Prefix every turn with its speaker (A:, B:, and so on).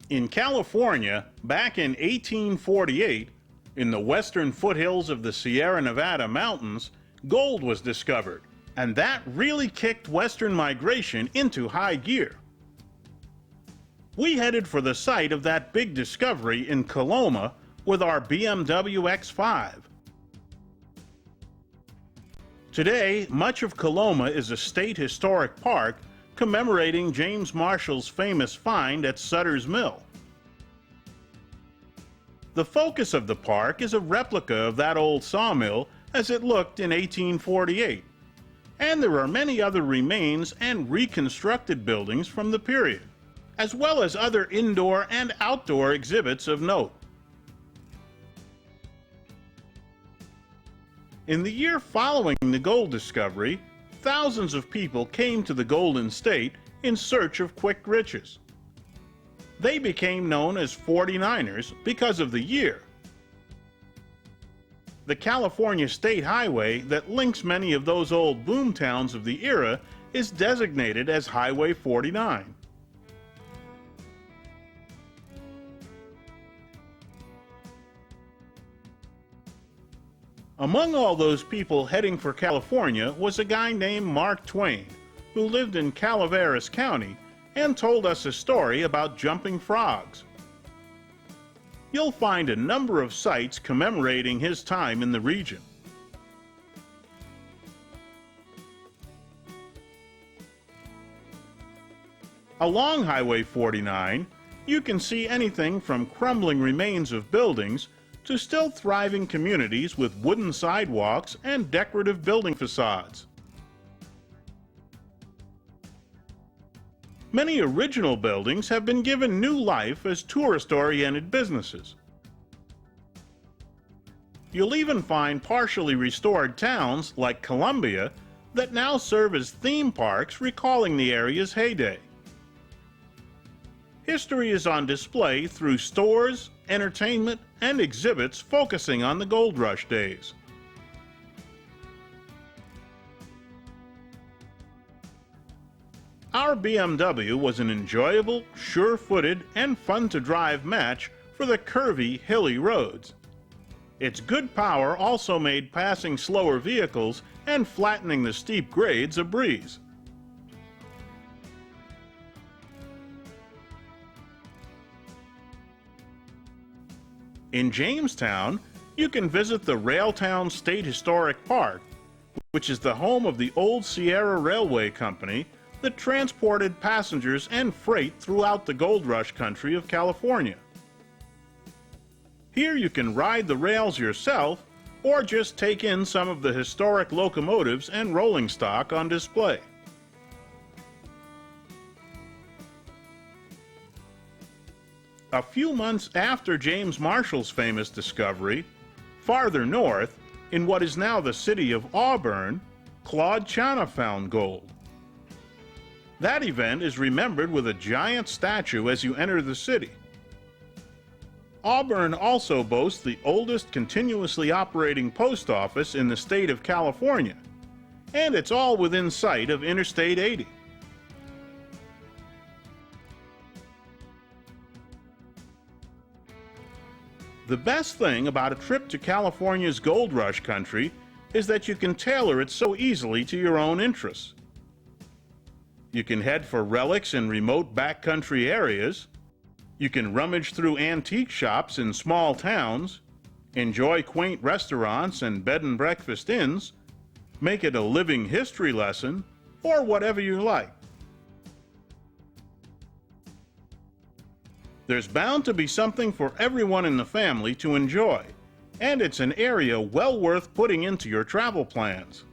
A: In California, back in 1848, in the western foothills of the Sierra Nevada mountains, gold was discovered, and that really kicked western migration into high gear. We headed for the site of that big discovery in Coloma with our BMW X5. Today, much of Coloma is a state historic park commemorating James Marshall's famous find at Sutter's Mill. The focus of the park is a replica of that old sawmill as it looked in 1848, and there are many other remains and reconstructed buildings from the period, as well as other indoor and outdoor exhibits of note. In the year following the gold discovery, thousands of people came to the Golden State in search of quick riches. They became known as 49ers because of the year. The California State Highway that links many of those old boom towns of the era is designated as Highway 49. Among all those people heading for California was a guy named Mark Twain, who lived in Calaveras County and told us a story about jumping frogs. You'll find a number of sites commemorating his time in the region. Along Highway 49, you can see anything from crumbling remains of buildings to still thriving communities with wooden sidewalks and decorative building facades. Many original buildings have been given new life as tourist-oriented businesses. You'll even find partially restored towns like Columbia that now serve as theme parks recalling the area's heyday. History is on display through stores, entertainment, and exhibits focusing on the gold rush days. Our BMW was an enjoyable, sure-footed, and fun-to-drive match for the curvy, hilly roads. Its good power also made passing slower vehicles and flattening the steep grades a breeze. In Jamestown, you can visit the Railtown State Historic Park, which is the home of the old Sierra Railway Company that transported passengers and freight throughout the gold rush country of California. Here you can ride the rails yourself or just take in some of the historic locomotives and rolling stock on display. A few months after James Marshall's famous discovery, farther north, in what is now the city of Auburn, Claude Channa found gold. That event is remembered with a giant statue as you enter the city. Auburn also boasts the oldest continuously operating post office in the state of California, and it's all within sight of Interstate 80. The best thing about a trip to California's gold rush country is that you can tailor it so easily to your own interests. You can head for relics in remote backcountry areas, you can rummage through antique shops in small towns, enjoy quaint restaurants and bed and breakfast inns, make it a living history lesson, or whatever you like. There's bound to be something for everyone in the family to enjoy, and it's an area well worth putting into your travel plans.